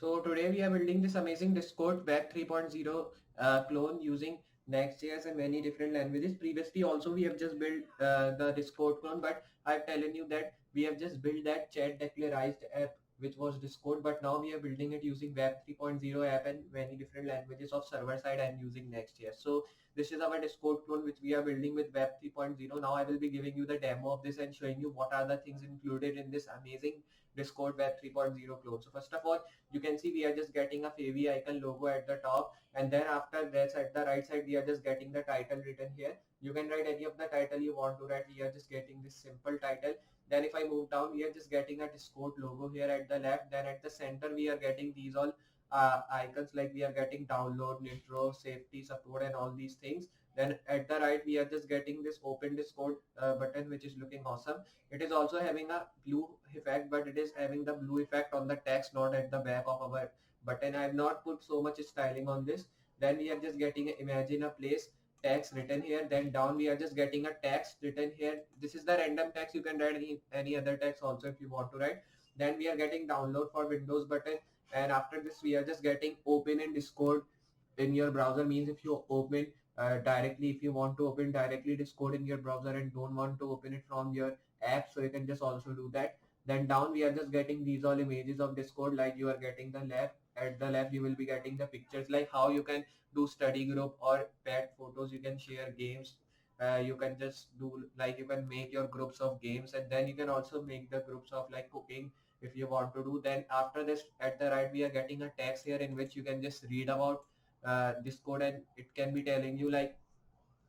So today we are building this amazing Discord Web 3.0 clone using Next.js and many different languages. Previously also we have just built the Discord clone, but I'm telling you that we have just built that chat declarized app which was Discord, but now we are building it using Web 3.0 app and many different languages of server side and using Next.js. So this is our Discord clone which we are building with Web 3.0. Now I will be giving you the demo of this and showing you what are the things included in this amazing Discord Web 3.0 clone. So first of all, you can see we are just getting a favy icon logo at the top, and then after that at the right side we are just getting the title written here. You can write any of the title you want to write. We are just getting this simple title. Then if I move down, we are just getting a Discord logo here at the left. Then at the center we are getting these all icons, like we are getting download, nitro, safety, support, and all these things. Then at the right we are just getting this open Discord button, which is looking awesome. It is also having a blue effect, but it is having the blue effect on the text, not at the back of our button. I have not put so much styling on this. Then we are just getting a imagine a place text written here. Then down we are just getting a text written here. This is the random text. You can write any other text also if you want to write. Then we are getting download for Windows button. And after this we are just getting open in Discord in your browser. Means if you open directly, if you want to open directly Discord in your browser and don't want to open it from your app, so you can just also do that. Then down we are just getting these all images of Discord, like you are getting the left. At the left you will be getting the pictures, like how you can do study group or pet photos. You can share games. You can just do, like, you can make your groups of games, and then you can also make the groups of like cooking if you want to do. Then after this at the right we are getting a text here in which you can just read about Discord, and it can be telling you like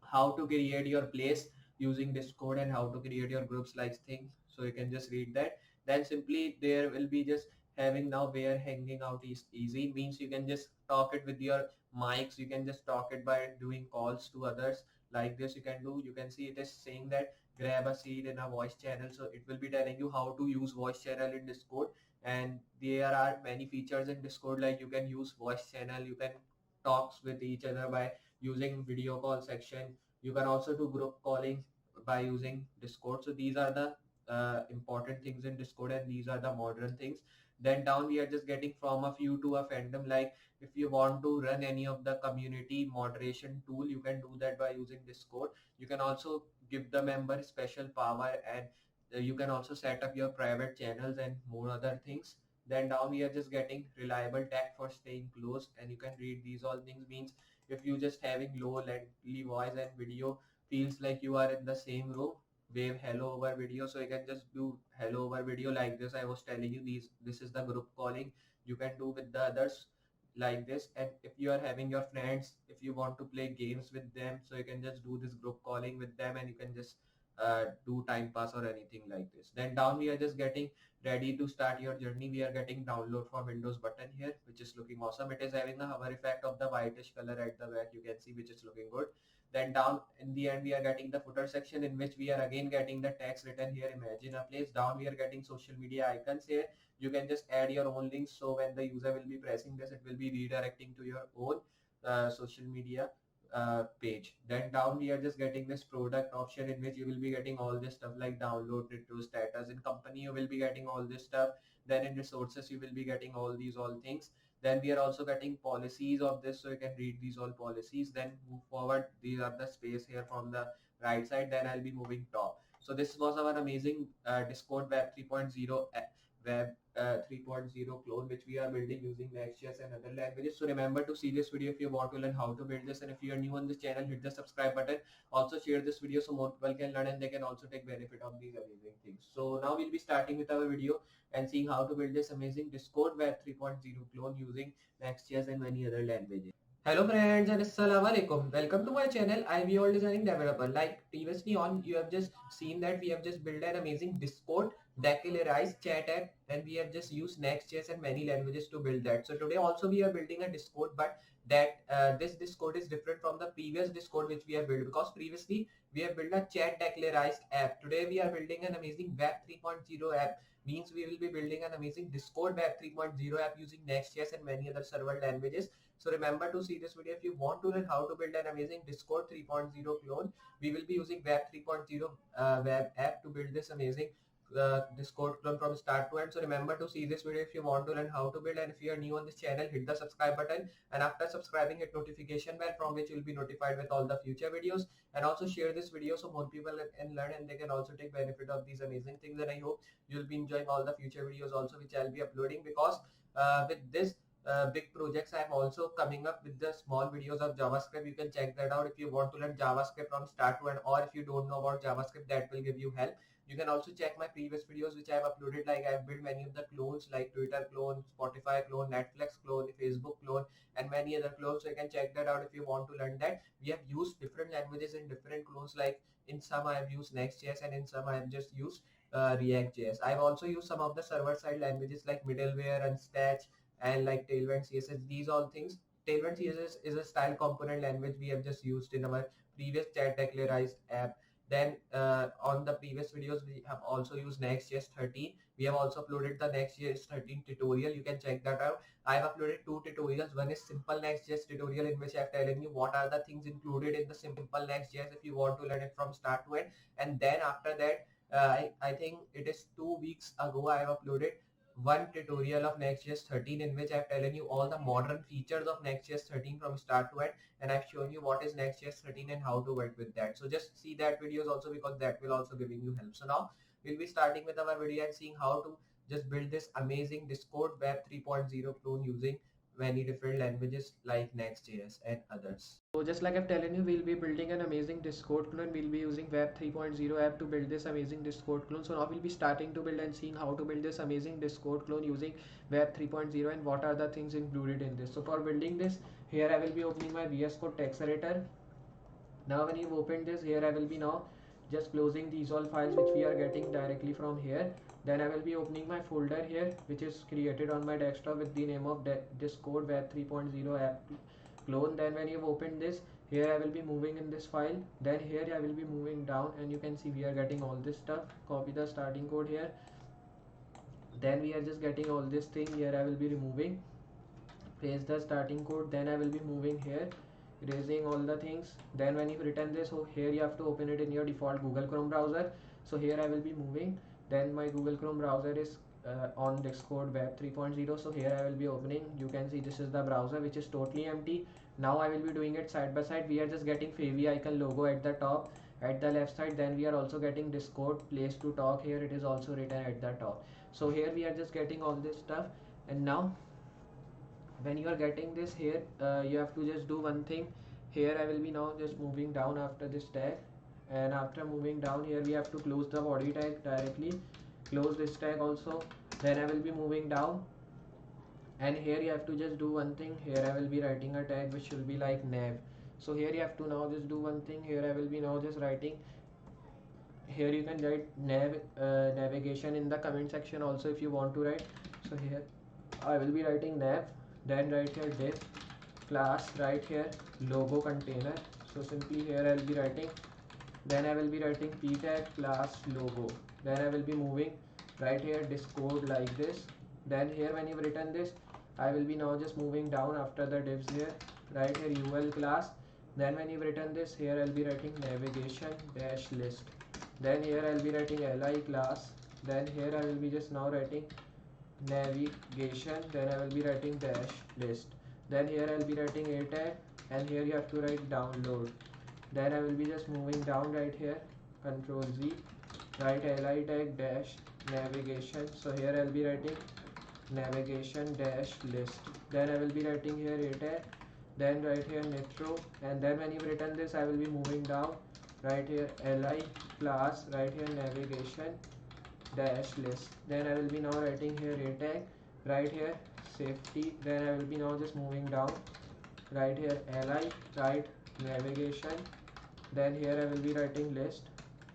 how to create your place using Discord and how to create your groups like things. So you can just read that. Then simply there will be just having now where hanging out is easy, means you can just talk it with your mics. You can just talk it by doing calls to others like this. You can do, you can see it is saying that grab a seat in a voice channel. So it will be telling you how to use voice channel in Discord. And there are many features in Discord, like you can use voice channel, you can talks with each other by using video call section. You can also do group calling by using Discord. So these are the important things in Discord, and these are the modern things. Then down we are just getting from a few to a fandom. Like if you want to run any of the community moderation tool, you can do that by using Discord. You can also give the member special power, and you can also set up your private channels and more other things. Then down we are just getting reliable tag for staying close, and you can read these all things. Means if you just having low latency voice and video, feels like you are in the same room, wave hello over video. So you can just do hello over video like this. I was telling you, this is the group calling. You can do with the others like this. And if you are having your friends, if you want to play games with them, so you can just do this group calling with them, and you can just do time pass or anything like this. Then down we are just getting ready to start your journey. We are getting download for Windows button here, which is looking awesome. It is having a hover effect of the whitish color at the back, you can see, which is looking good. Then down in the end we are getting the footer section, in which we are again getting the text written here, imagine a place. Down we are getting social media icons here. You can just add your own links, so when the user will be pressing this, it will be redirecting to your own social media page. Then down we are just getting this product option, in which you will be getting all this stuff like download, retro status. In company you will be getting all this stuff. Then in resources you will be getting all these all things. Then we are also getting policies of this, so you can read these all policies. Then move forward, these are the space here from the right side. Then I'll be moving top. So this was our amazing Discord Web 3.0 Web 3.0 clone, which we are building using Next.js and other languages. So remember to see this video if you want to learn how to build this, and if you are new on this channel, hit the subscribe button. Also share this video so more people can learn and they can also take benefit of these amazing things. So now we'll be starting with our video and seeing how to build this amazing Discord Web 3.0 clone using Next.js and many other languages. Hello friends and assalamu alaikum. Welcome to my channel. I'm your designing developer. Like previously on, you have just seen that we have just built an amazing Discord declarized chat app, and we have just used Next.js and many languages to build that. So today also we are building a Discord, but that this Discord is different from the previous Discord which we have built, because previously we have built a chat declarized app. Today we are building an amazing Web 3.0 app. Means we will be building an amazing Discord Web 3.0 app using Next.js and many other server languages. So remember to see this video if you want to learn how to build an amazing Discord 3.0 clone. We will be using Web 3.0 web app to build this amazing Discord clone from start to end. So remember to see this video if you want to learn how to build, and if you are new on this channel, hit the subscribe button, and after subscribing hit notification bell from which you will be notified with all the future videos. And also share this video so more people can learn and they can also take benefit of these amazing things. And I hope you'll be enjoying all the future videos also which I'll be uploading, because with this big projects I'm also coming up with the small videos of JavaScript. You can check that out if you want to learn JavaScript from start to end, or if you don't know about JavaScript, that will give you help. You can also check my previous videos which I have uploaded, like I've built many of the clones like Twitter clone, Spotify clone, Netflix clone, Facebook clone, and many other clones. So you can check that out if you want to learn that. We have used different languages in different clones, like in some I have used Next.js and in some I have just used React.js. I've also used some of the server-side languages like middleware, Unstitch, and like Tailwind CSS. These all things. Tailwind CSS is a style component language we have just used in our previous chat declarized app. Then on the previous videos, we have also used Next.js 13. We have also uploaded the Next.js 13 tutorial. You can check that out. I have uploaded two tutorials. One is simple Next.js tutorial, in which I have telling you what are the things included in the simple Next.js if you want to learn it from start to end. And then after that, I think it is 2 weeks ago I have uploaded one tutorial of Next.js 13, in which I've telling you all the modern features of Next.js 13 from start to end, and I've shown you what is Next.js 13 and how to work with that. So just see that videos also, because that will also giving you help. So now we'll be starting with our video and seeing how to just build this amazing Discord Web 3.0 clone using many different languages like Next.js and others. So just like I've telling you, we'll be building an amazing Discord clone. We'll be using Web 3.0 app to build this amazing Discord clone. So now we'll be starting to build and seeing how to build this amazing Discord clone using Web 3.0 and what are the things included in this. So for building this, here I will be opening my VS Code text editor. Now when you've opened this, here I will be now just closing these all files which we are getting directly from here. Then I will be opening my folder here, which is created on my desktop with the name of Discord Web 3.0 app clone. Then when you've opened this, here I will be moving in this file. Then here I will be moving down, and you can see we are getting all this stuff. Copy the starting code here. Then we are just getting all this thing. Here I will be removing, paste the starting code. Then I will be moving here, erasing all the things. Then when you return this, so here you have to open it in your default Google Chrome browser. So here I will be moving. Then my Google Chrome browser is on Discord Web 3.0. So here I will be opening. You can see this is the browser which is totally empty. Now I will be doing it side by side. We are just getting Favy icon logo at the top, at the left side. Then we are also getting Discord place to talk. Here it is also written at the top. So here we are just getting all this stuff. And now when you are getting this here, you have to just do one thing. Here I will be now just moving down after this tag, and after moving down here we have to close the body tag directly, close this tag also. Then I will be moving down, and here you have to just do one thing. Here I will be writing a tag which will be like nav. So here you have to now just do one thing. Here I will be now just writing, here you can write navigation in the comment section also if you want to write. So here I will be writing nav. Then right here div class, right here logo container. So simply here I will be writing, then I will be writing p tag class logo. Then I will be moving right here Discord like this. Then here when you've written this, I will be now just moving down after the divs here, right here ul class. Then when you've written this, here I'll be writing navigation dash list. Then here I'll be writing li class. Then here I will be just now writing navigation. Then I will be writing dash list. Then here I'll be writing a tag, and here you have to write download. Then I will be just moving down right here, control Z, write li tag dash navigation. So here I'll be writing navigation dash list. Then I will be writing here a tag, then right here nitro. And then when you've written this, I will be moving down right here li class, right here navigation dash list. Then I will be now writing here a tag, right here safety. Then I will be now just moving down right here li right navigation. Then here I will be writing list.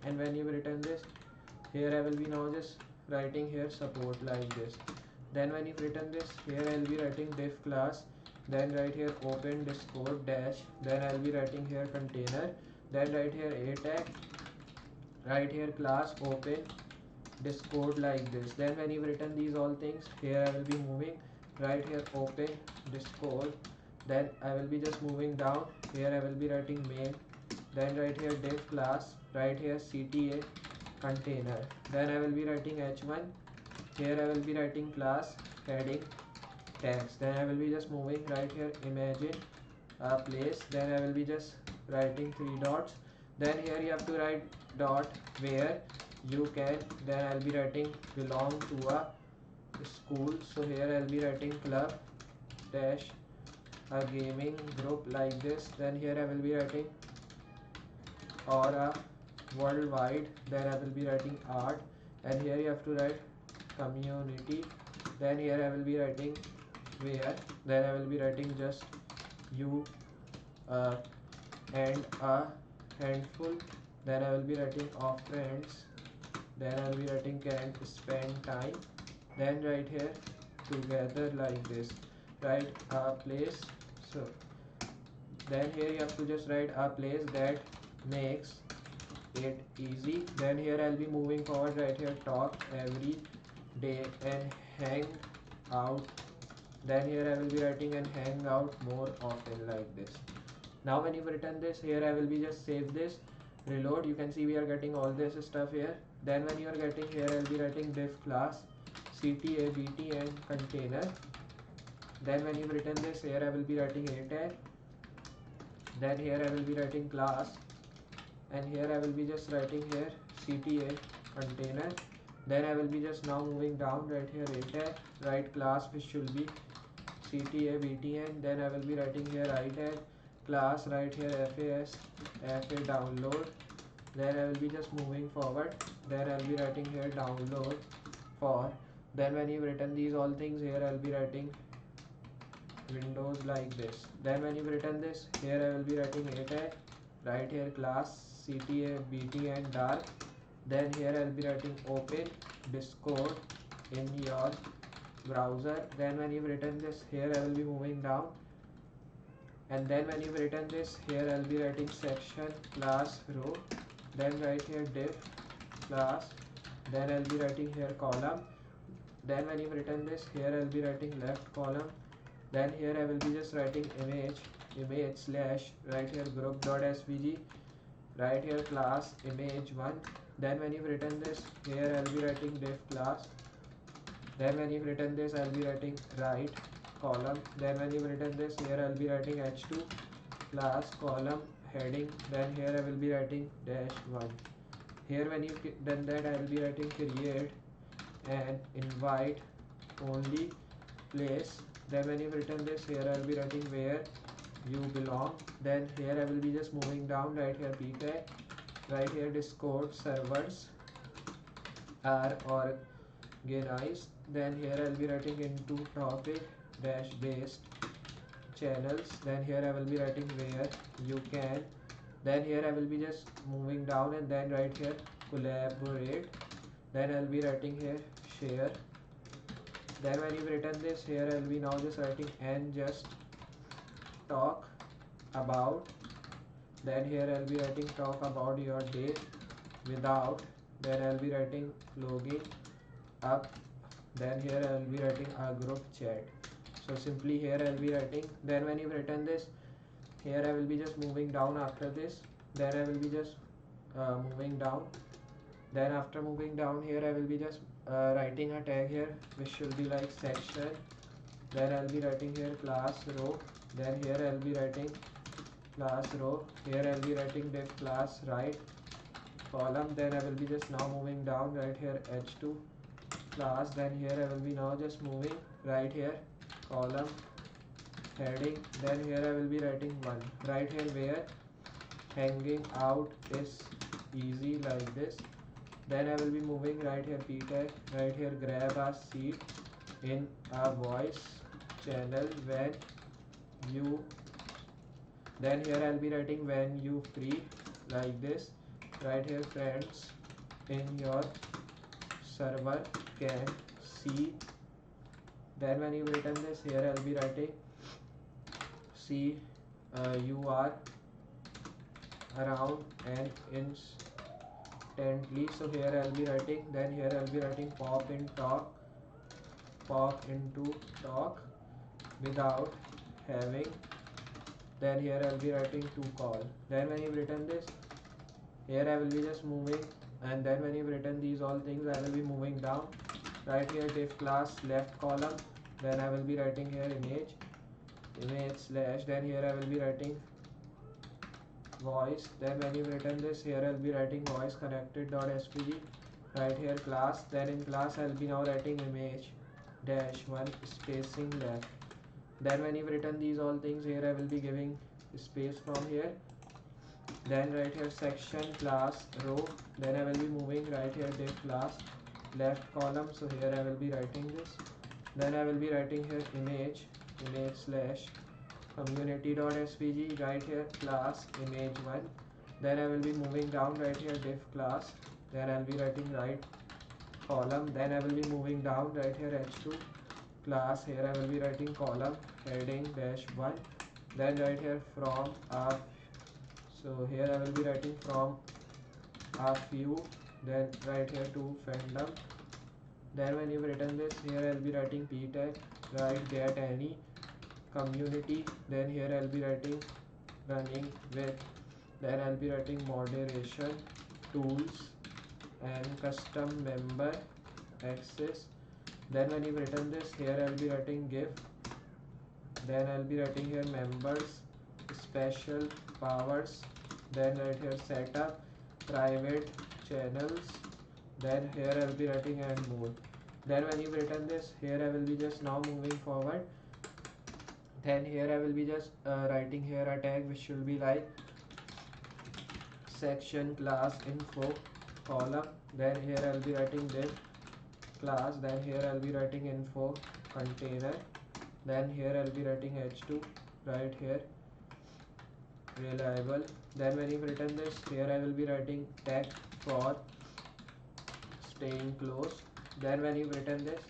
And when you return this, here I will be now just writing here support like this. Then when you return this, here I will be writing div class. Then right here open Discord dash. Then I will be writing here container. Then right here a tag, right here class open Discord like this. Then when you've written these all things, here I will be moving right here open Discord. Then I will be just moving down. Here I will be writing main. Then right here div class, right here CTA. container. Then I will be writing h1. Here I will be writing class heading text. Then I will be just moving right here imagine a place. Then I will be just writing three dots. Then here you have to write dot where you can. Then I'll be writing belong to a school. So here I'll be writing club dash a gaming group like this. Then here I will be writing or a worldwide. Then I will be writing art, and here you have to write community. Then here I will be writing where. Then I will be writing just you uh, and a handful. Then I will be writing of friends. Then I will be writing can spend time. Then right here together like this. Write a place. So then here you have to just write a place that makes it easy. Then here I'll be moving forward right here talk every day and hang out. Then here I will be writing and hang out more often like this. Now when you've written this, here I will be just save this, reload. You can see we are getting all this stuff here. Then when you are getting here, I'll be writing div class CTA, BT and container. Then when you've written this, here I will be writing a tag. Then here I will be writing class, and here I will be just writing here CTA container. Then I will be just now moving down right here a tag, write class which should be CTA BTN. Then I will be writing here I tag class right here FAS FA download. Then I will be just moving forward. Then I'll be writing here download for. Then when you've written these all things, here I'll be writing windows like this. Then when you've written this, here I will be writing a tag right here class CTA BT and dark. Then here I'll be writing open Discord in your browser. Then when you've written this, here I will be moving down, and then when you've written this, here I'll be writing section class row. Then right here div class. Then I'll be writing here column. Then when you've written this, here I'll be writing left column. Then here I will be just writing image slash right here group.svg, right here class image1. Then when you've written this, here I'll be writing div class. Then when you've written this, I'll be writing right column. Then when you've written this, here I'll be writing h2 class column heading. Then here I will be writing -1. Here when you've done that, I will be writing create and invite only place. Then when you've written this, here I'll be writing where you belong. Then here I will be just moving down right here ptag, right here Discord servers are organized. Then here I'll be writing into topic dash based channels. Then here I will be writing where you can. Then here I will be just moving down, and then right here collaborate. Then I'll be writing here share. Then when you've written this, here I'll be now just writing and just talk about. Then here I'll be writing talk about your day without. Then I'll be writing logging up. Then here I will be writing a group chat. So simply here I will be writing. Then when you've written this, here I will be just moving down after this. Then I will be just moving down. Then after moving down, here I will be just writing a tag here which should be like section. Then I'll be writing here class row. Then here I'll be writing class row. Here I'll be writing div class right column. Then I will be just now moving down right here h2 class. Then here I will be now just moving right here column heading. Then here I will be writing 1 right here where hanging out is easy like this. Then I will be moving right here p tag, right here grab a seat in a voice channel when you. Then here I'll be writing when you free like this. Right here friends in your server can see. Then when you've written this, here I'll be writing see you are around and instantly. So here I'll be writing. Then here I'll be writing pop into talk without having. Then here I'll be writing to call. Then when you've written this, here I will be just moving And then when you've written these all things, I will be moving down. Right here div class left column, then I will be writing here image slash, then here I will be writing voice. Then when you've written this, here I'll be writing voice connected dot svg. Right here class, then in class I'll be now writing image dash one spacing left. Then when you've written these all things, here I will be giving space from here. Then right here section class row, then I will be moving right here div class left column, so here I will be writing this. Then I will be writing here image slash community.svg, right here class image one. Then I will be moving down right here div class, then I'll be writing right column. Then I will be moving down right here h2 class, here I will be writing column heading dash one. Then right here from our, so here I will be writing from a few, then right here to fandom. Then when you've written this, here I'll be writing p tag, right get any community, then here I'll be writing running with, then I'll be writing moderation tools and custom member access. Then when you've written this, here I'll be writing gif, then I'll be writing here members special powers, then right here setup private channels, then here I'll be writing and more. Then when you've written this, here I will be just now moving forward. Then here I will be just writing here a tag which should be like section class info column. Then here I'll be writing div class, then here I'll be writing info container. Then here I'll be writing h2 right here reliable. Then when you've written this, here I will be writing tag for staying close. Then when you've written this,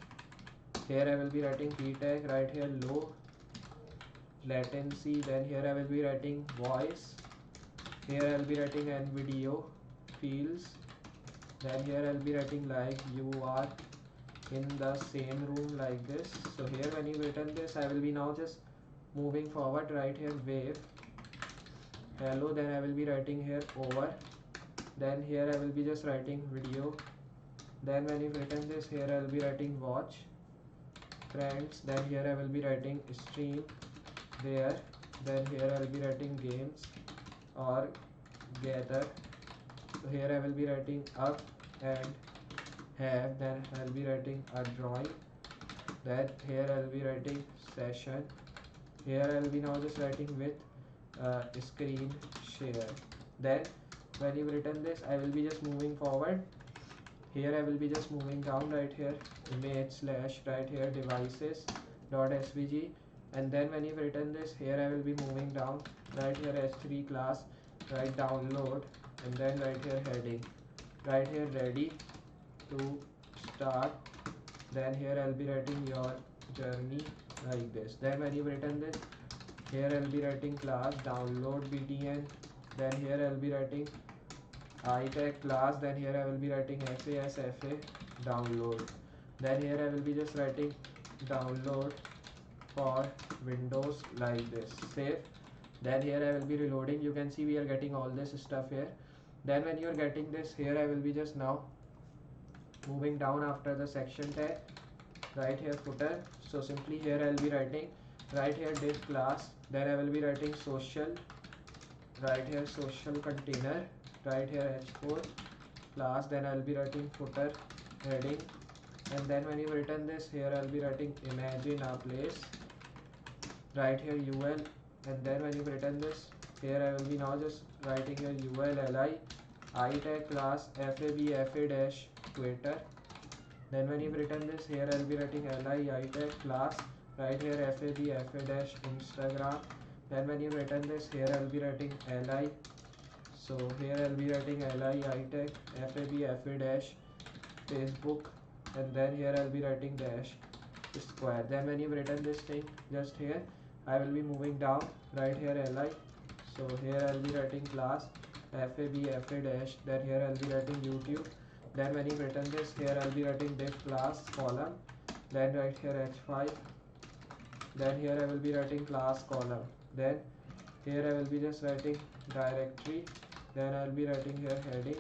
here I will be writing p tag right here low latency. Then here I will be writing voice, here I will be writing and video fields. Then here I'll be writing like you are in the same room like this. So here when you've written this, I will be now just moving forward. Right here wave hello, then I will be writing here over. Then here I will be just writing video. Then when you've written this, here I will be writing watch friends. Then here I will be writing stream there. Then here I will be writing games or gather. So here I will be writing up and have. Then I'll be writing a drawing. Then here I'll be writing session. Here I'll be now just writing with screen share. Then when you've written this, I will be just moving forward. Here I will be just moving down right here image slash right here devices dot svg. And then when you've written this, here I will be moving down right here h3 class right download, and then right here heading right here ready to start. Then here I'll be writing your journey like this. Then when you've written this, here I'll be writing class download btn. Then here I'll be writing itech class. Then here I will be writing FA download. Then here I will be just writing download for Windows like this. Save. Then here I will be reloading. You can see we are getting all this stuff here. Then when you are getting this, here I will be just now moving down after the section tag. Right here footer. So simply here I will be writing right here div class. Then I will be writing social. Right here social container. Right here h4 class. Then I will be writing footer heading. And then when you written this, here I will be writing imagine a place. Right here ul. And then when you've written this, here I will be now just writing here ulli itech class fa dash twitter. Then when you've written this, here I will be writing li itech class right here fa dash instagram. Then when you've written this, here I will be writing li, so here I will be writing li itech fa dash facebook. And then here I will be writing dash square. Then when you've written this thing, just here I will be moving down right here li. So here I will be writing class fa dash. Then here I will be writing YouTube. Then when you've written this, here I will be writing div class column. Then right here h5. Then here I will be writing class column. Then here I will be just writing directory. Then I will be writing here heading.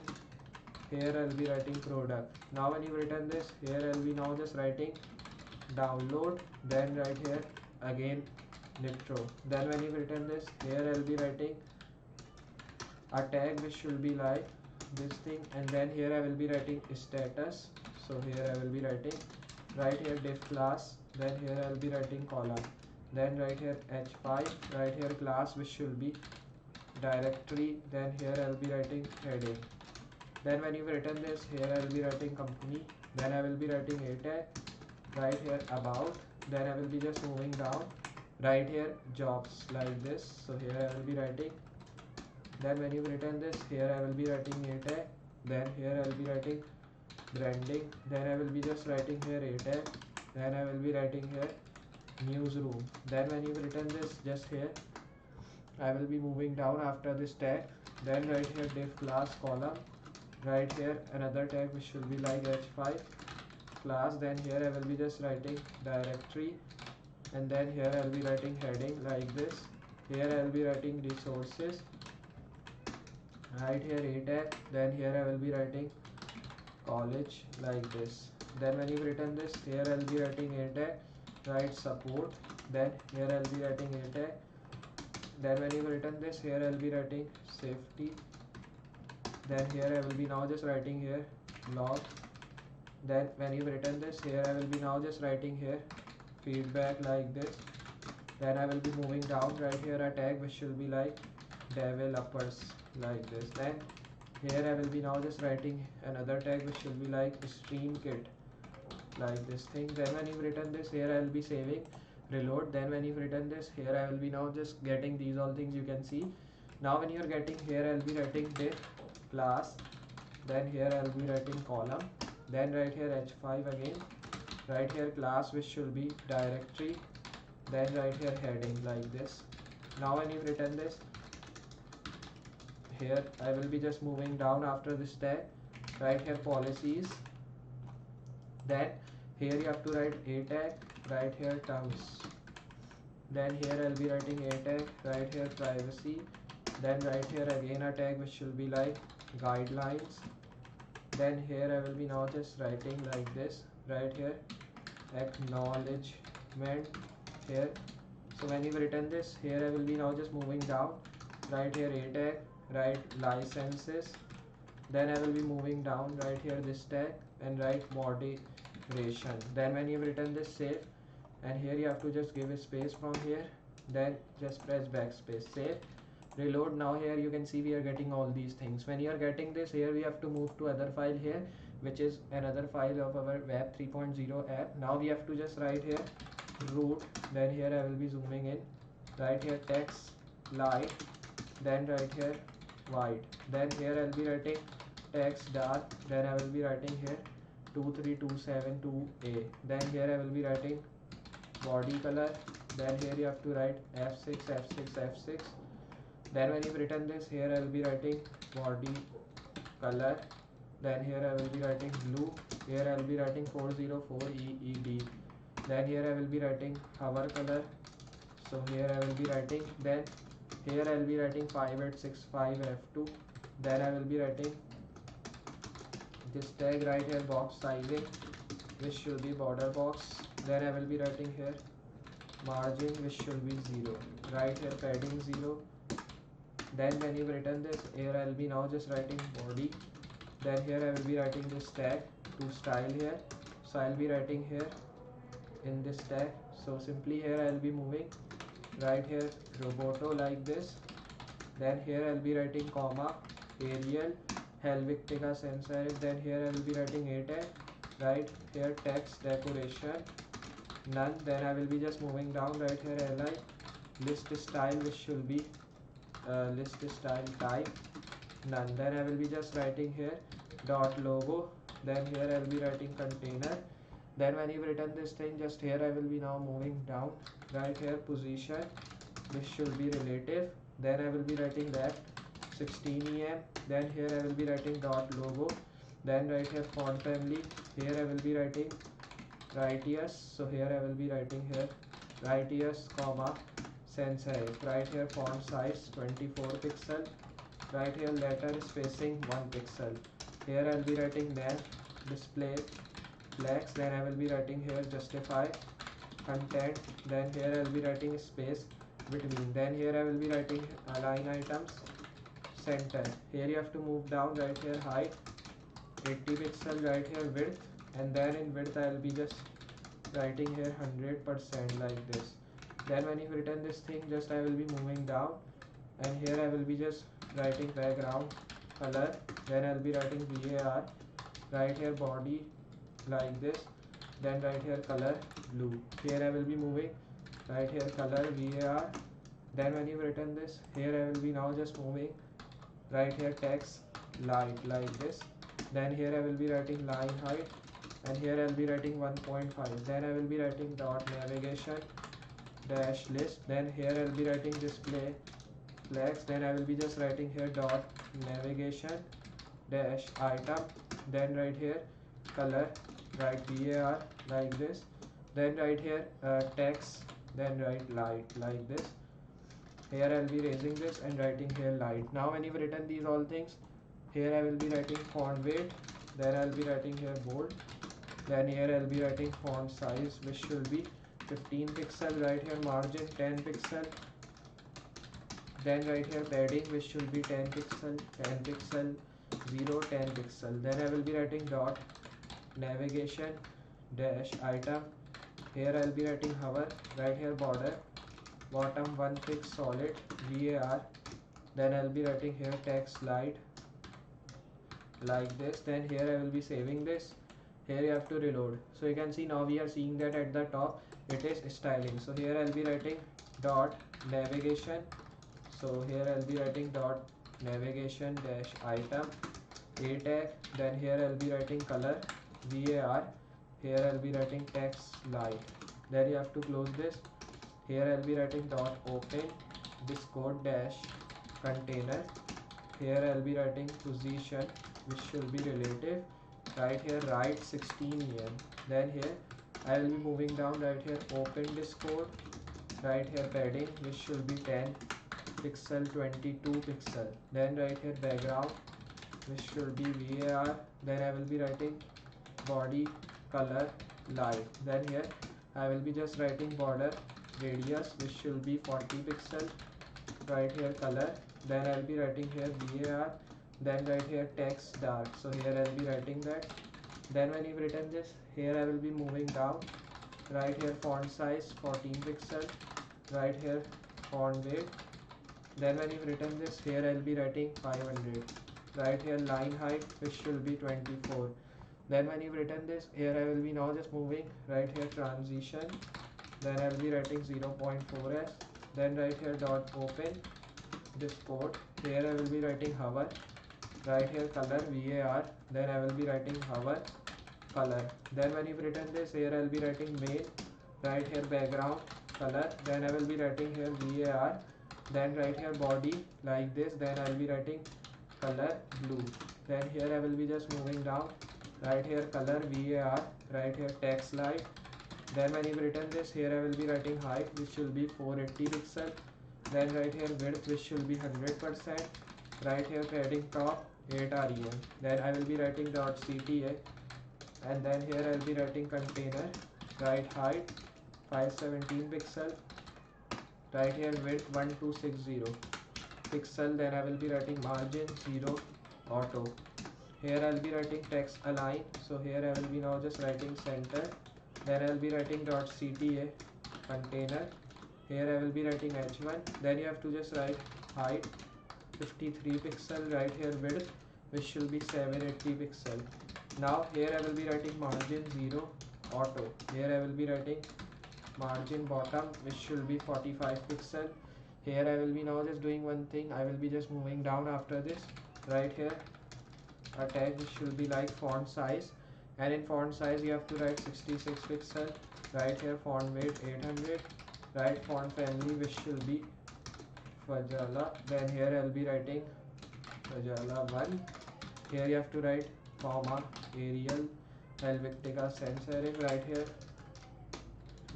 here I'll be writing product. Now when you return this, here I'll be now just writing download, then right here again Nitro. Then when you return this, here I'll be writing a tag which should be like this thing, and then here I will be writing status. So here I will be writing right here div class, then here I will be writing column, then right here h5, right here class which should be directory, then here I will be writing heading. Then when you return this, here I will be writing company, then I will be writing a tag, right here about, then I will be just moving down, right here jobs like this. So here I will be writing, then when you return this, here I will be writing a tag, then here I will be writing branding, then I will be just writing here a tag, then I will be writing here newsroom. Then when you return this, just here I will be moving down after this tag, then right here div class column, right here another tag which should be like h5 class, then here I will be just writing directory, and then here I will be writing heading like this. Here I will be writing resources, right here a tag, then here I will be writing college like this. Then when you return this, here I will be writing a tag, right support, then here I will be writing a tag, then when you return this, here I will be writing safety, then here I will be now just writing here log, then when you return this, here I will be now just writing here feedback like this. Then I will be moving down, right here a tag which should be like developers like this. Then here I will be now just writing another tag which should be like stream kit like this thing. Then when you return this, here I will be saving reload. Then when you return this, here I will be now just getting these all things you can see. Now when you are getting here, I will be writing div class, then here I will be writing column, then right here h5 again, right here class which should be directory, then right here heading like this. Now when you return this, here I will be just moving down after this tag, right here policies, then here you have to write a tag, right here terms, then here I'll be writing a tag, right here privacy, then right here again a tag which should be like guidelines, then here I will be now just writing like this, right here acknowledgement here. So when you return this, here I will be now just moving down, right here a tag, right licenses, then I will be moving down, right here this tag, and right moderation. Then when you return this, save, and here you have to just give a space from here, then just press backspace, save, reload. Now here you can see we are getting all these things. When you are getting this, here we have to move to other file here, which is another file of our web 3.0 app. Now we have to just write here root, then here I will be zooming in, right here text light, then right here white, then here I'll be writing text dark, then I will be writing here 23272A, then here I will be writing body color, then here you have to write F6 F6 F6, then when you return this, here I will be writing body color, then here I will be writing blue, here I will be writing 404 EED, then here I will be writing hover color, so here I will be writing, then here I will be writing 5865 F2, then I will be writing this tag right here box sizing which should be border box, then I will be writing here margin which should be 0, right here padding 0, then when you return this, here I will be now just writing body, then here I will be writing this tag to style here, so I will be writing here in this tag, so simply here I will be moving, right here roboto like this, then here I will be writing comma Arial Helvetica sans serif, then here I will be writing a tag, right here text decoration none, then I will be just moving down, right here li list style which should be list style type none, then I will be just writing here dot logo, then here I will be writing container, then when you return this thing, just here I will be now moving down, right here position which should be relative, then I will be writing that 16em, then here I will be writing dot logo, then right here font family, here I will be writing Righteous, so here I will be writing here Righteous comma sans serif, right here font size 24 pixel, right here letter spacing 1 pixel, Here I'll be writing then display flex, then I will be writing here justify content, then here I will be writing space between, then here I will be writing align items center. Here you have to move down, right here height 80 pixel, right here width, and then in width I will be just writing here 100% like this. Then when you written this thing, just I will be moving down, and here I will be just writing background color, then I'll be writing VAR, right here body like this, then right here color blue. Here I will be moving, right here color VAR, then when you've written this, here I will be now just moving, right here text light like this, then here I will be writing line height, and here I will be writing 1.5, then I will be writing dot navigation dash list, then here I will be writing display flex, then I will be just writing here dot navigation dash item, then right here color, write VAR like this, then right here text, then write light like this. Here I will be raising this and writing here light. Now when you've written these all things, here I will be writing font weight, then I will be writing here bold, then here I will be writing font size, which should be 15 pixel, right here margin 10 pixel, then right here padding, which should be 10 pixel, 10 pixel, 0, 10 pixel, then I will be writing dot navigation dash item, here I will be writing hover, right here border bottom 1 pix solid VAR, then I will be writing here text light like this, then here I will be saving this. Here you have to reload, so you can see now we are seeing that at the top it is styling. So here I'll be writing dot navigation, so here I'll be writing dot navigation dash item a tag, then here I'll be writing color VAR, here I'll be writing text light, then you have to close this. Here I'll be writing dot open discord dash container, here I'll be writing position, which should be relative, right here right 16 em, then here I will be moving down, right here open discord, right here padding, which should be 10 pixel 22 pixel, then right here background, which should be VAR, then I will be writing body color light, then here I will be just writing border radius, which should be 40 pixel, right here color, then I'll be writing here VAR, then right here text dark, so here I'll be writing that. Then when you've written this, here I will be moving down, right here font size 14 pixel, right here font weight, then when you've written this, here I'll be writing 500, right here line height, which should be 24. Then when you've written this, here I will be now just moving, right here transition, then I will be writing 0.4s, then right here dot open discord, here I will be writing hover, right here color VAR, then I will be writing hover color, then when you've written this, here I will be writing main, right here background color, then I will be writing here VAR, then right here body like this, then I will be writing color blue, then here I will be just moving down, right here color VAR, right here text light, then when you've written this, here I will be writing height, which should be 480 pixel, then right here width, which should be 100%, right here padding top 8 rem, then I will be writing dot CTA, and then here I will be writing container, right height 517 pixel, right here width 1260 pixel, then I will be writing margin 0 auto, here I will be writing text align, so here I will be now just writing center, then I will be writing dot CTA container, here I will be writing h1, then you have to just write height 53 pixel, right here width, which should be 780 pixel. Now here I will be writing margin 0 auto, here I will be writing margin bottom, which should be 45 pixel. Here I will be now just doing one thing, I will be just moving down after this, right here a tag which should be like font size, and in font size you have to write 66 pixel, right here font weight 800, right font family, which should be Fajala, then here I will be writing Fajala 1, here you have to write comma Arial Helvetica sans serif, right here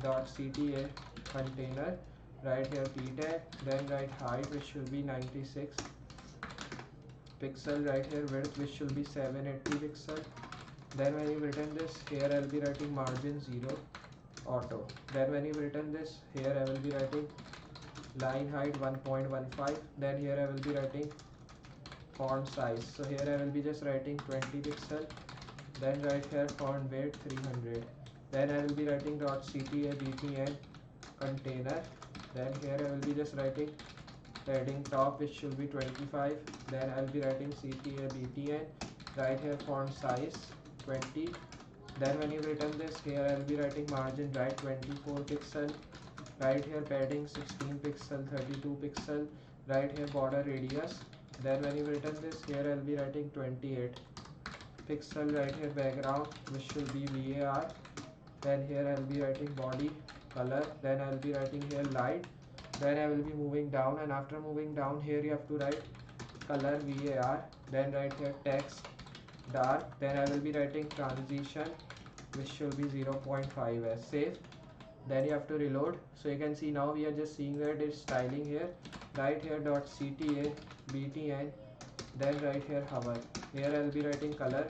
dot CTA container, right here p tag, then write height, which should be 96, pixel, right here width which should be 780 pixel. Then when you written this, here I will be writing margin 0 auto. Then when you written this, here I will be writing line height 1.15. Then here I will be writing font size. So here I will be just writing 20 pixel. Then right here font weight 300. Then I will be writing .cta btn container. Then here I will be just writing padding top which should be 25. Then I will be writing cta btn. Right here font size 20. Then when you written this, here I will be writing margin right 24 pixel. Right here padding 16 pixel, 32 pixel. Right here border radius. Then when you written this, here I will be writing 28 pixel. Right here background which should be var. Then here I will be writing body color. Then I will be writing here light. Then I will be moving down, and after moving down, here you have to write color var. Then right here text dark. Then I will be writing transition which should be 0.5 as save. Then you have to reload. So you can see now we are just seeing that it's styling here. Right here .cta btn. Then right here hover. Here I will be writing color,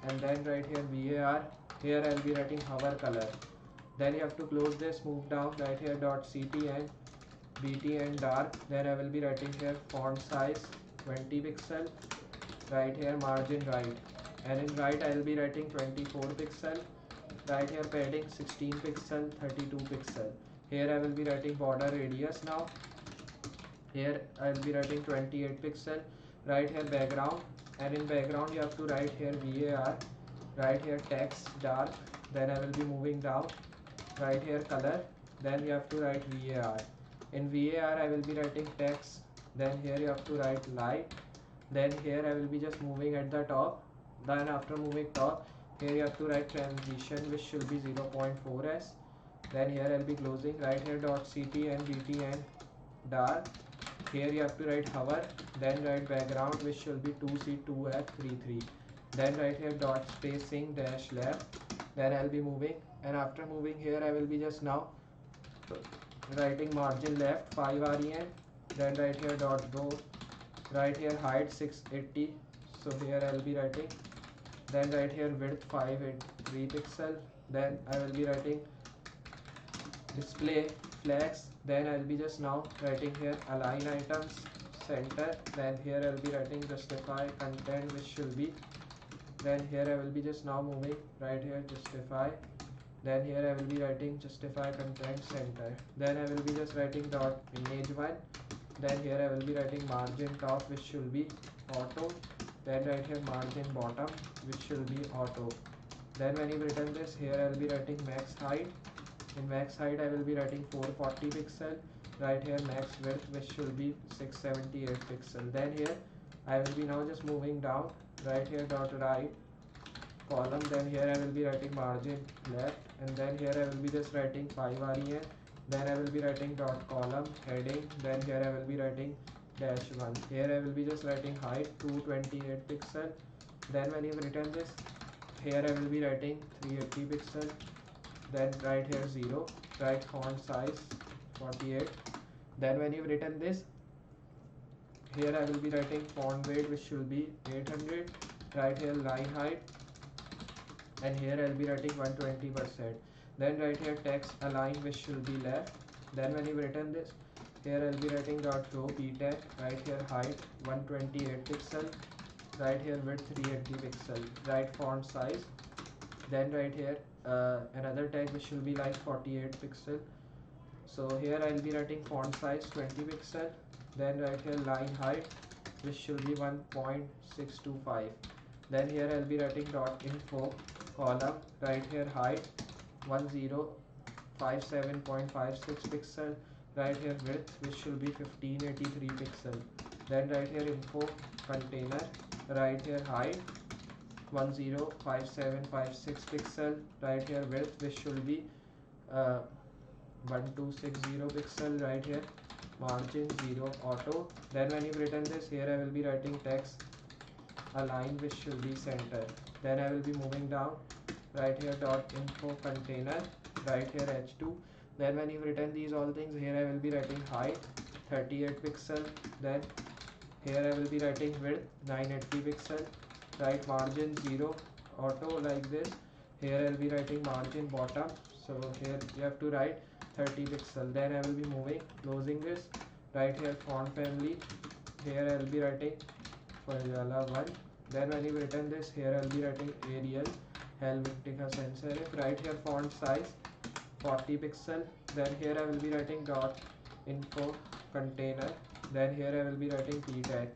and then right here var. Here I will be writing hover color. Then you have to close this, move down. Right here .ctn btn dark. Then I will be writing here font size 20 pixel. Right here margin right, and in right I will be writing 24 pixel. Right here padding 16 pixel, 32 pixel. Here I will be writing border radius now. Here I will be writing 28 pixel. Right here background, and in background you have to write here var. Right here text dark. Then I will be moving down. Right here color. Then you have to write var. In var I will be writing text. Then here you have to write light. Then here I will be just moving at the top. Then after moving top, here you have to write transition which should be 0.4s. Then here I'll be closing. Right here .ctn btn dark. Here you have to write hover. Then write background which should be 2c2f33. Then right here spacing dash left. Then I'll be moving, and after moving here I will be just now writing margin left 5 ren. Then right here go. Right here height 680. So here I will be writing. Then right here width 583 pixel. Then I will be writing display flex. Then I will be just now writing here align items center. Then here I will be writing justify content which should be. Then here I will be just now moving. Right here justify. Then here I will be writing justify content center. Then I will be just writing dot image one. Then here I will be writing margin top which should be auto. Then right here margin bottom which should be auto. Then when you written this, here I will be writing max height. In max height I will be writing 440 pixel. Right here max width which should be 678 pixel. Then here I will be now just moving down. Right here dot right column. Then here I will be writing margin left, and then here I will be just writing 5 ren. Then I will be writing dot column heading. Then here I will be writing dash 1. Here I will be just writing height 228 pixel. Then when you written this, here I will be writing 380 pixel. Then right here 0. Write font size 48. Then when you written this, here I will be writing font weight which should be 800. Right here line height, and here I will be writing 120%. Then right here text align which should be left. Then when you written this, here I will be writing dot row p tag. Right here height 128 pixel. Right here width 380 pixel. Right font size. Then right here another tag which will be like 48 pixel. So here I will be writing font size 20 pixel. Then right here line height which should be 1.625. Then here I will be writing dot info column. Right here height 1057.56 pixel. Right here width which should be 1583 pixel. Then right here info container. Right here height 105756 pixel. Right here width which should be 1260 pixel. Right here margin 0 auto. Then when you written this, here I will be writing text align which should be center. Then I will be moving down. Right here dot info container. Right here h2. Then when you've written these all things, here I will be writing height 38 pixel. Then Here I will be writing width 980 pixel, right margin 0 auto like this. Here I will be writing margin bottom, so here you have to write 30 pixel. Then I will be moving, closing this, right here font family. Here I will be writing Fajala 1. Then when you written this, here I will be writing Arial Helvetica sans serif. Right here font size 40 pixel. Then here I will be writing dot info container. Then here I will be writing p tag.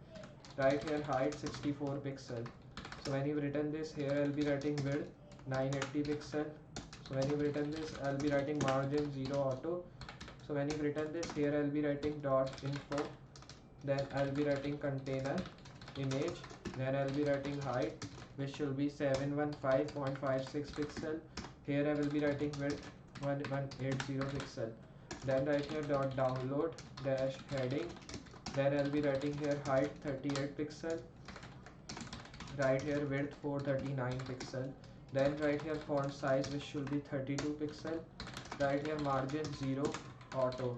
Right here height 64 pixel. So when you've written this, here I'll be writing width 980 pixel. So when you've written this, I'll be writing margin 0 auto. So when you've written this, here I'll be writing dot info. Then I'll be writing container image. Then I'll be writing height, which should be 715.56 pixel. Here I will be writing width 1180 pixel. Then right here dot download dash heading. Then I'll be writing here height 38 pixel. Right here width 439 pixel. Then right here font size, which should be 32 pixel. Right here margin 0 auto.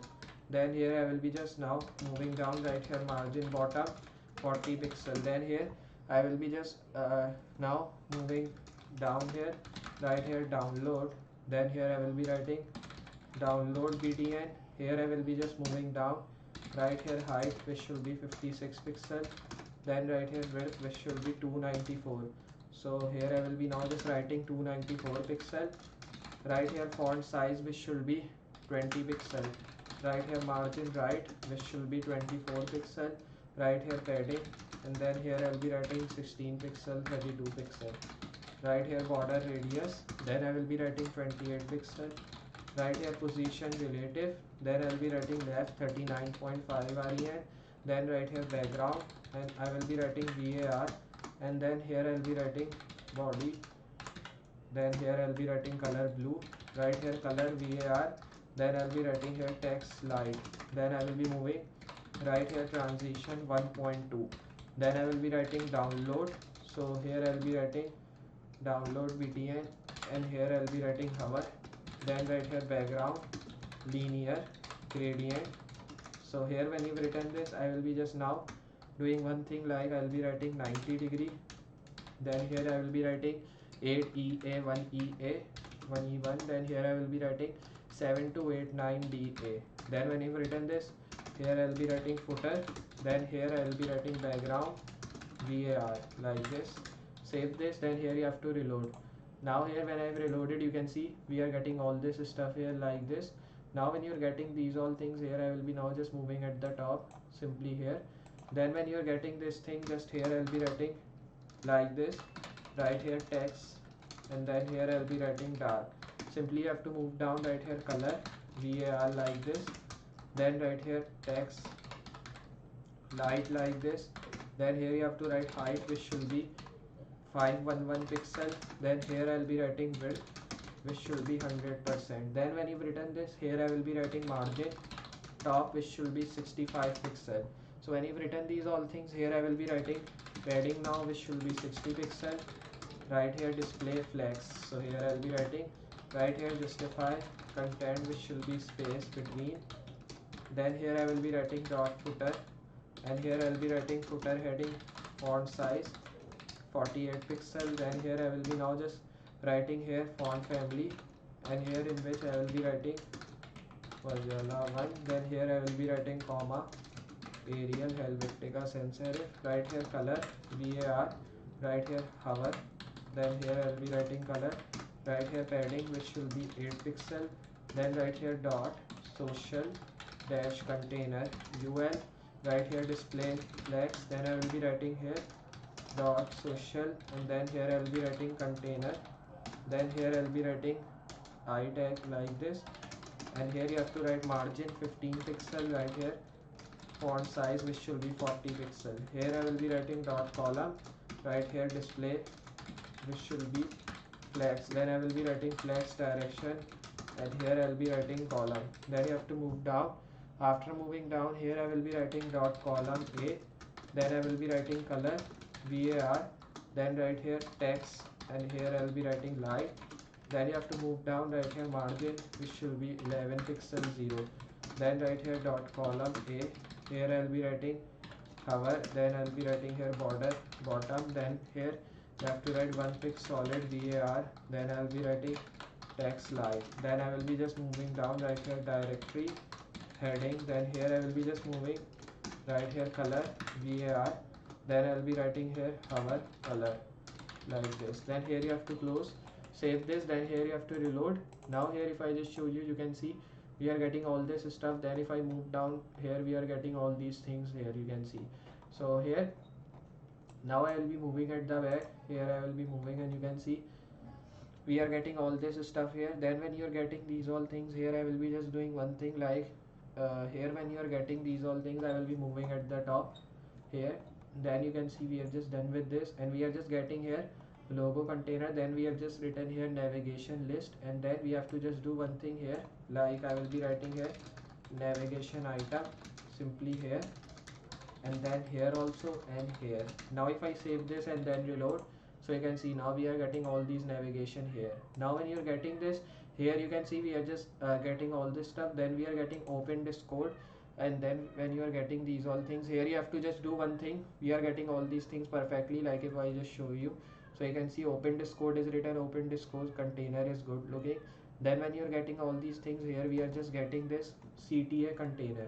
Then here I will be just now moving down. Right here margin bottom 40 pixel. Then here I will be just now moving down here. Right here download. Then here I will be writing download btn. Here I will be just moving down. Right here height, which should be 56 pixel. Then right here width, which should be 294. So here I will be now just writing 294 pixel. Right here font size, which should be 20 pixel. Right here margin right, which should be 24 pixel. Right here padding, and then here I will be writing 16 pixel, 32 pixel. Right here border radius, then I will be writing 28 pixel. Right here position relative, then I will be writing left 39.5 REN. Then right here background, and I will be writing VAR. And then here I will be writing body. Then here I will be writing color blue. Right here color VAR. Then I will be writing here text light. Then I will be moving. Right here transition 1.2. Then I will be writing download. So here I will be writing download btn, and here I will be writing hover. Then right here background linear gradient. So here when you've written this, I will be just now doing one thing, like I will be writing 90 degree. Then here I will be writing 8EA 1EA 1E1. Then here I will be writing 7289DA. Then when you've written this, here I will be writing footer. Then here I will be writing background VAR like this. Save this. Then here you have to reload. Now here when I have reloaded, you can see we are getting all this stuff here like this. Now when you're getting these all things here, I will be now just moving at the top simply here. Then when you're getting this thing, just here I'll be writing like this. Right here text, and then here I'll be writing dark. Simply you have to move down. Right here color VAR like this. Then right here text light like this. Then here you have to write height, which should be 511 pixel. Then here I'll be writing width, which should be 100%. Then when you've written this, here I will be writing margin top, which should be 65 pixel. So when you've written these all things, here I will be writing padding now, which should be 60 pixel. Right here display flex. So here I'll be writing right here justify content, which should be space between. Then here I will be writing dot footer, and here I'll be writing footer heading font size 48 pixel. Then here I will be now just writing here font family, and here in which I will be writing Fajala 1. Then here I will be writing comma Arial Helvetica sans serif. Right here color VAR. Right here hover. Then here I will be writing color. Right here padding, which should be 8 pixel. Then right here dot social dash container UL. Right here display flex. Then I will be writing here dot social, and then here I will be writing container. Then here I will be writing I tag like this, and here you have to write margin 15 pixel. Right here font size, which should be 40 pixel. Here I will be writing dot column. Right here display, which should be flex. Then I will be writing flex direction, and here I will be writing column. Then you have to move down. After moving down, here I will be writing dot column A. Then I will be writing color VAR. Then right here text, and here I will be writing light. Then you have to move down. Right here margin, which should be 11 pixel 0. Then right here dot column A. Here I will be writing hover, then I'll be writing here border bottom, then here you have to write one pix solid var, then I'll be writing text line, then I will be just moving down, right here directory heading, then here I will be just moving right here color var, then I'll be writing here hover color like this, then here you have to close, save this, then here you have to reload. Now here if I just show you, you can see we are getting all this stuff, then if I move down here we are getting all these things here, you can see. So here now I will be moving at the back, here I will be moving and you can see we are getting all this stuff here. Then when you are getting these all things here, I will be just doing one thing like here when you are getting these all things, I will be moving at the top here, then you can see we are just done with this, and we are just getting here logo container, then we have just written here navigation list, and then we have to just do one thing here, like I will be writing here navigation item simply here, and then here also and here. Now if I save this and then reload, so you can see now we are getting all these navigation here. Now when you're getting this here, you can see we are just getting all this stuff, then we are getting open this code, and then when you are getting these all things here, you have to just do one thing, we are getting all these things perfectly, like if I just show you, so you can see open this code is written, open this code container is good looking. Then when you're getting all these things here, we are just getting this CTA container.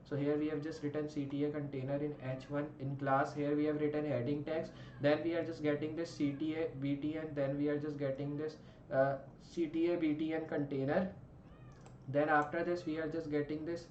So here we have just written CTA container in h1 in class, here we have written heading text, then we are just getting this CTA btn, then we are just getting this CTA btn container, then after this we are just getting this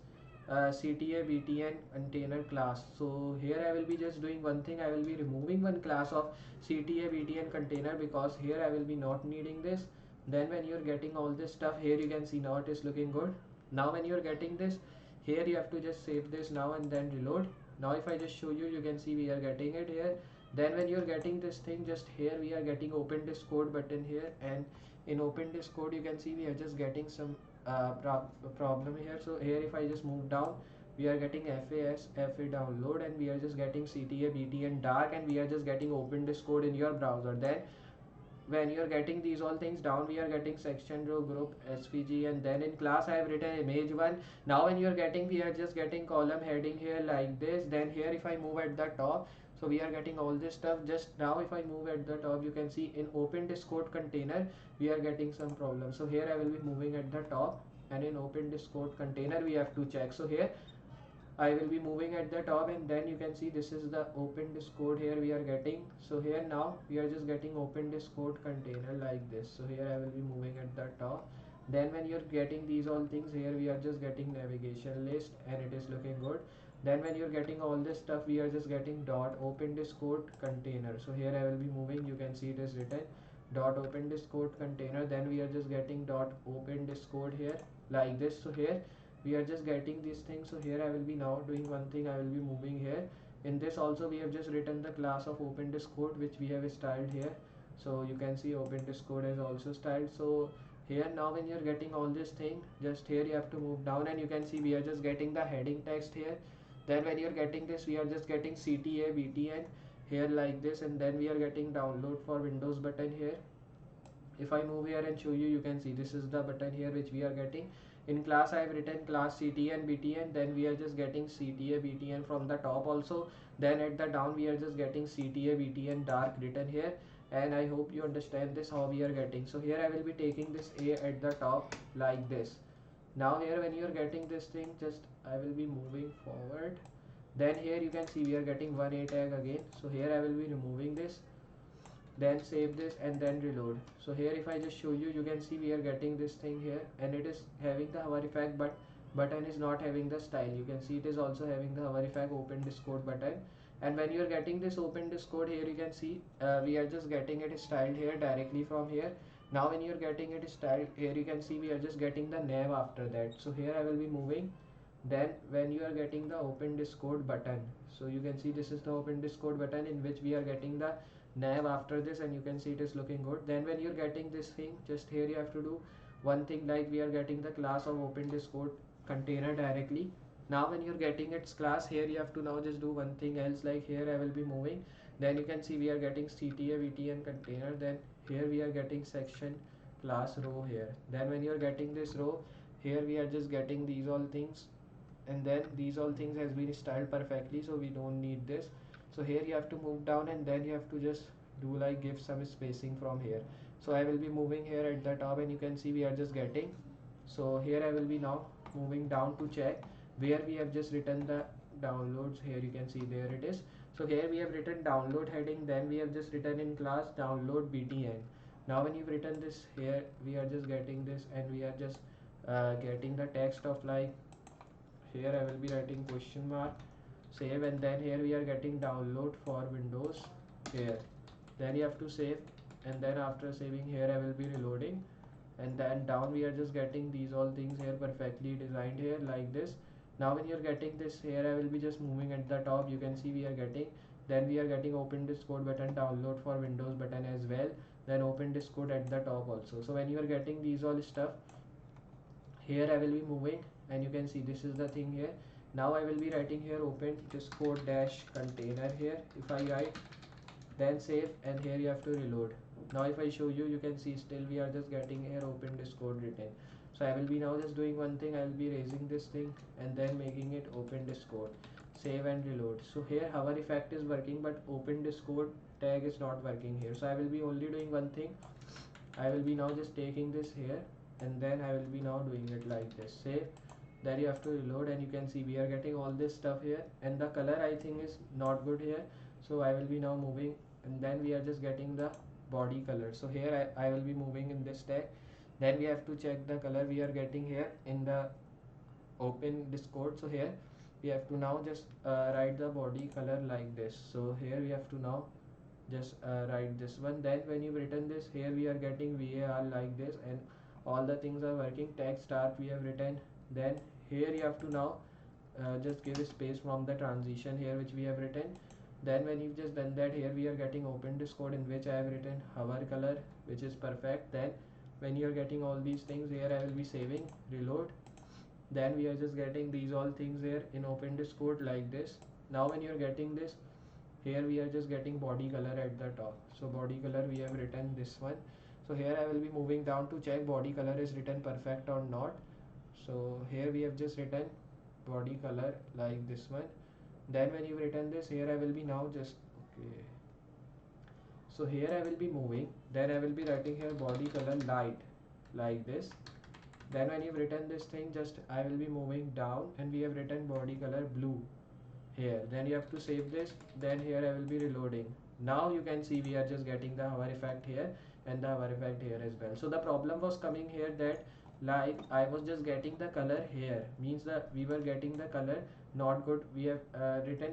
CTA btn container class. So here I will be just doing one thing, I will be removing one class of CTA btn container because here I will be not needing this. Then when you're getting all this stuff here, you can see now it is looking good. Now when you're getting this here, you have to just save this now and then reload. Now if I just show you, you can see we are getting it here. Then when you're getting this thing, just here we are getting open this code button here, and in open this code you can see we are just getting some problem here. So here if I just move down, we are getting FA download, and we are just getting CTA BTN dark, and we are just getting open this code in your browser. Then when you're getting these all things down, we are getting section row group SVG, and then in class I have written image1. Now when you're getting, we are just getting column heading here like this. Then here if I move at the top, so we are getting all this stuff. Just now if I move at the top, you can see in open discord container we are getting some problem. So here I will be moving at the top, and in open discord container we have to check. So here I will be moving at the top, and then you can see this is the open discord here we are getting. So here now we are just getting open discord container like this. So here I will be moving at the top. Then when you're getting these all things here, we are just getting navigation list, and it is looking good. Then when you're getting all this stuff, we are just getting dot open discord container. So here I will be moving, you can see it is written dot open discord container. Then we are just getting dot open discord here like this. So here we are just getting these things. So here I will be now doing one thing, I will be moving here. In this also we have just written the class of open discord which we have styled here. So you can see open discord is also styled. So here now when you're getting all this thing, just here you have to move down, and you can see we are just getting the heading text here. Then when you're getting this, we are just getting CTA BTN here like this, and then we are getting download for Windows button here. If I move here and show you, you can see this is the button here which we are getting. In class I have written class CTA and BTN, then we are just getting CTA BTN from the top also. Then at the down we are just getting CTA BTN dark written here, and I hope you understand this how we are getting. So here I will be taking this A at the top like this. Now here when you are getting this thing, just I will be moving forward. Then here you can see we are getting one A tag again. So here I will be removing this, then save this and then reload. So here if I just show you, you can see we are getting this thing here, and it is having the hover effect, but button is not having the style. You can see it is also having the hover effect open discord button. And when you are getting this open discord here, you can see we are just getting it styled here directly from here. Now when you are getting it styled here, you can see we are just getting the nav after that. So here I will be moving. Then when you are getting the open discord button, so you can see this is the open discord button in which we are getting the nav after this, and you can see it is looking good. Then when you're getting this thing, just here you have to do one thing, like we are getting the class of open discord container directly. Now when you're getting its class here, you have to now just do one thing else, like here I will be moving. Then you can see we are getting CTA VTN container. Then here we are getting section class row here. Then when you're getting this row here, we are just getting these all things and then these all things has been styled perfectly, so we don't need this. So here you have to move down, and then you have to just do like give some spacing from here. So I will be moving here at the top, and you can see we are just getting. So here I will be now moving down to check where we have just written the downloads. Here you can see there it is. So here we have written download heading, then we have just written in class download btn. Now when you've written this here, we are just getting this, and we are just getting the text of like, here I will be writing question mark save, and then here we are getting download for Windows here. Then you have to save, and then after saving here I will be reloading, and then down we are just getting these all things here perfectly designed here like this. Now when you're getting this here, I will be just moving at the top, you can see we are getting, then we are getting open this code button, download for Windows button as well, then open this code at the top also. So when you are getting these all stuff, here I will be moving, and you can see this is the thing here. Now I will be writing here open this code dash container here. If I write, then save, and here you have to reload. Now if I show you, you can see still we are just getting here open this code written. So I will be now just doing one thing, I will be raising this thing and then making it open this code, save and reload. So here hover effect is working, but open this code tag is not working here. So I will be only doing one thing, I will be now just taking this here, and then I will be now doing it like this, save. Then you have to reload, and you can see we are getting all this stuff here, and the color I think is not good here. So I will be now moving, and then we are just getting the body color. So here I will be moving in this tag. Then we have to check the color we are getting here in the open Discord. So here we have to now just write the body color like this. So here we have to now just write this one. Then when you've written this here, we are getting var like this, and all the things are working. Tag start we have written. Then here you have to now just give a space from the transition here which we have written. Then when you've just done that, here we are getting open this code in which I have written hover color, which is perfect. Then when you are getting all these things here, I will be saving, reload. Then we are just getting these all things here in open this code like this. Now when you are getting this, here we are just getting body color at the top. So body color we have written this one. So here I will be moving down to check body color is written perfect or not. So here we have just written body color like this one. Then when you written this here, I will be now just okay. So here I will be moving, then I will be writing here body color light like this. Then when you've written this thing, just I will be moving down, and we have written body color blue here. Then you have to save this, then here I will be reloading. Now you can see we are just getting the hover effect here and the hover effect here as well. So the problem was coming here that like I was just getting the color here, means that we were getting the color not good. We have written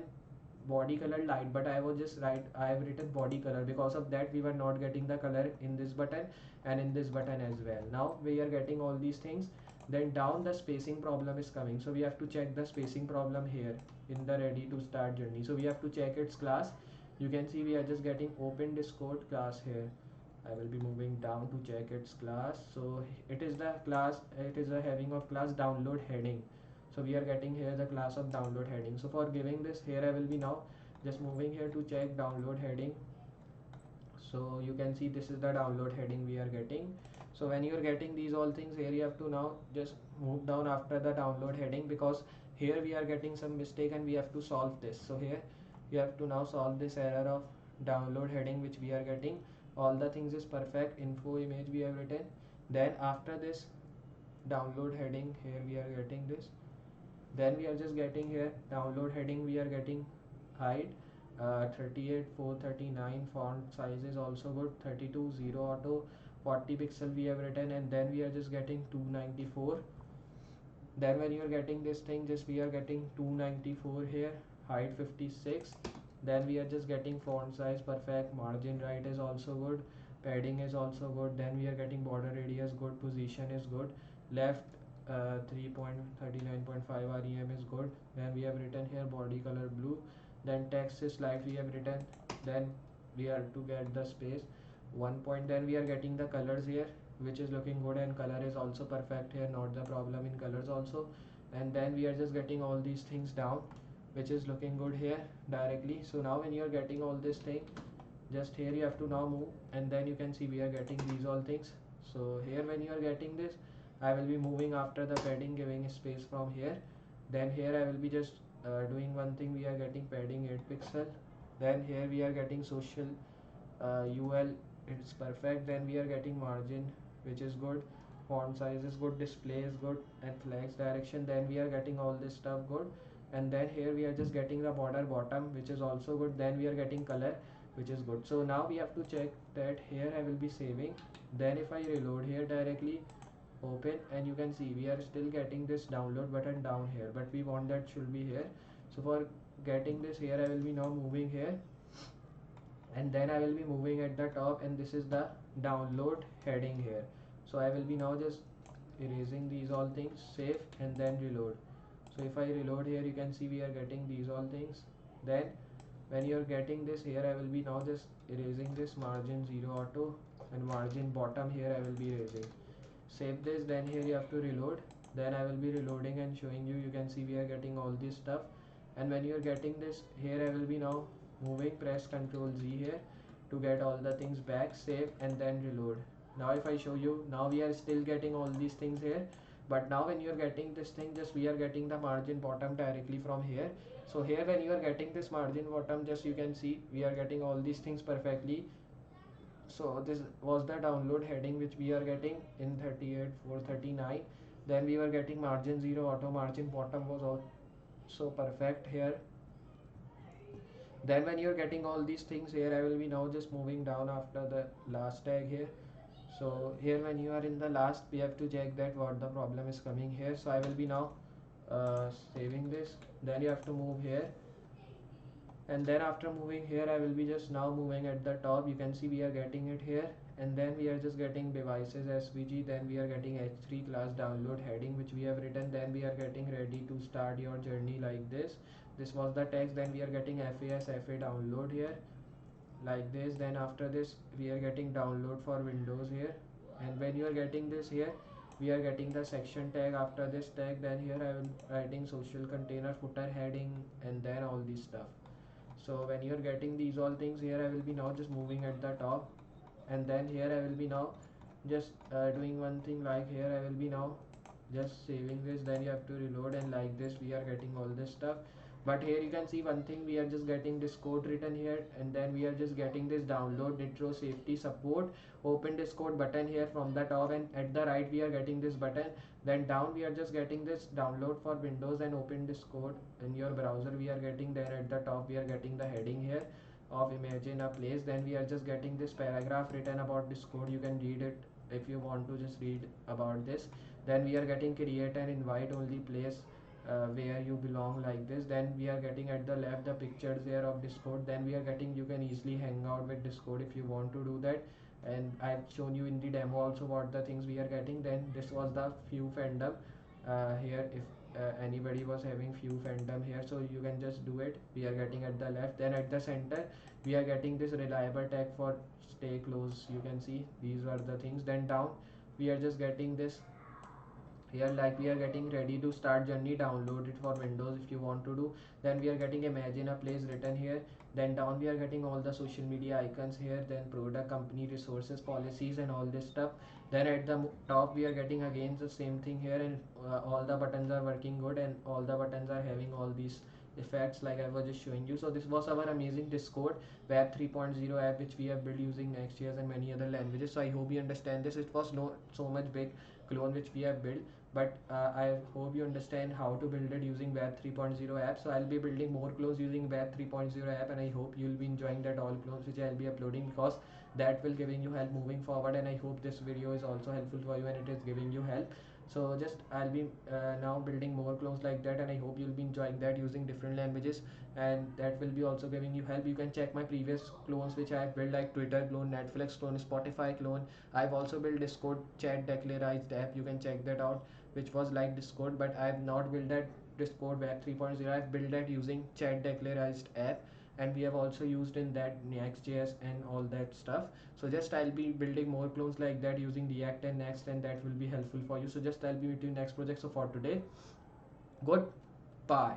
body color light, but I was just right, I have written body color. Because of that we were not getting the color in this button and in this button as well. Now we are getting all these things. Then down the spacing problem is coming, so we have to check the spacing problem here in the ready to start journey. So we have to check its class. You can see we are just getting open Discord class here. I will be moving down to check its class. So it is the class, it is a having of class download heading. So we are getting here the class of download heading. So for giving this here, I will be now just moving here to check download heading. So you can see this is the download heading we are getting. So when you are getting these all things here, you have to now just move down after the download heading, because here we are getting some mistake and we have to solve this. So here you have to now solve this error of download heading which we are getting. All the things is perfect, info image we have written. Then after this download heading here we are getting this. Then we are just getting here download heading we are getting height 38 439, font size is also good, 32 0 auto, 40 pixel we have written. And then we are just getting 294. Then when you are getting this thing, just we are getting 294 here, height 56. Then we are just getting font size perfect, margin right is also good, padding is also good. Then we are getting border radius good, position is good, left 3.39.5 rem is good. Then we have written here body color blue. Then text is light we have written. Then we are to get the space 1 point. Then we are getting the colors here which is looking good, and color is also perfect here, not the problem in colors also. And then we are just getting all these things down which is looking good here directly. So now when you are getting all this thing, just here you have to now move, and then you can see we are getting these all things. So here when you are getting this, I will be moving after the padding, giving space from here. Then here I will be just doing one thing. We are getting padding 8 pixel. Then here we are getting social UL, it's perfect. Then we are getting margin, which is good, font size is good, display is good, and flags direction. Then we are getting all this stuff good. And then here we are just getting the border bottom, which is also good. Then we are getting color, which is good. So now we have to check that. Here I will be saving. Then if I reload here directly, open, and you can see we are still getting this download button down here, but we want that should be here. So for getting this here, I will be now moving here, and then I will be moving at the top, and this is the download heading here. So I will be now just erasing these all things, save, and then reload. So if I reload here, you can see we are getting these all things. Then when you are getting this here, I will be now just erasing this margin 0 auto, and margin bottom here I will be erasing. Save this. Then here you have to reload. Then I will be reloading and showing you. You can see we are getting all this stuff. And when you are getting this here, I will be now moving, press Ctrl Z here to get all the things back, save, and then reload. Now if I show you, now we are still getting all these things here, but now when you are getting this thing, just we are getting the margin bottom directly from here. So here when you are getting this margin bottom, just you can see we are getting all these things perfectly. So this was the download heading which we are getting in 38,439. Then we were getting margin 0 auto, margin bottom was also perfect here. Then when you're getting all these things here, I will be now just moving down after the last tag here. So here when you are in the last, we have to check that what the problem is coming here. So I will be now saving this. Then you have to move here, and then after moving here, I will be just now moving at the top. You can see we are getting it here, and then we are just getting devices SVG. Then we are getting H3 class download heading which we have written. Then we are getting ready to start your journey like this was the text. Then we are getting FA download here like this. Then after this we are getting download for Windows here, and when you are getting this here, we are getting the section tag after this tag. Then here I will writing social container footer heading, and then all this stuff. So when you're getting these all things here, I will be now just moving at the top, and then here I will be now just doing one thing. Like here I will be now just saving this. Then you have to reload, and like this we are getting all this stuff. But here you can see one thing, we are just getting this code written here, and then we are just getting this download Nitro safety support open this code button here from the top, and at the right we are getting this button. Then down we are just getting this download for Windows and open this code in your browser we are getting. There at the top we are getting the heading here of imagine a place. Then we are just getting this paragraph written about this code. You can read it if you want to just read about this. Then we are getting create and invite only place where you belong like this. Then we are getting at the left the pictures there of Discord. Then we are getting you can easily hang out with Discord if you want to do that, and I've shown you in the demo also what the things we are getting. Then this was the few fandom here if anybody was having few fandom here, so you can just do it. We are getting at the left. Then at the center we are getting this reliable tag for stay close. You can see these are the things. Then down we are just getting this here, like we are getting ready to start journey, download it for Windows if you want to do. Then we are getting imagine a place written here. Then down we are getting all the social media icons here, then product, company, resources, policies, and all this stuff. Then at the top we are getting again the same thing here, and all the buttons are working good, and all the buttons are having all these effects like I was just showing you. So this was our amazing Discord Web 3.0 app which we have built using Next.js and many other languages. So I hope you understand this. It was no so much big clone which we have built, but I hope you understand how to build it using Web 3.0 app. So I'll be building more clones using Web 3.0 app, and I hope you'll be enjoying that all clones which I'll be uploading, because that will giving you help moving forward. And I hope this video is also helpful for you and it is giving you help. So just I'll be now building more clones like that, and I hope you'll be enjoying that using different languages, and that will be also giving you help. You can check my previous clones which I have built, like Twitter clone, Netflix clone, Spotify clone. I've also built Discord chat declarized app. You can check that out, which was like Discord, but I have not built that Discord Web 3.0. I've built that using chat declarized app, and we have also used in that Next.js and all that stuff. So just I'll be building more clones like that using React and Next, and that will be helpful for you. So just I'll be with you next project. So for today, goodbye.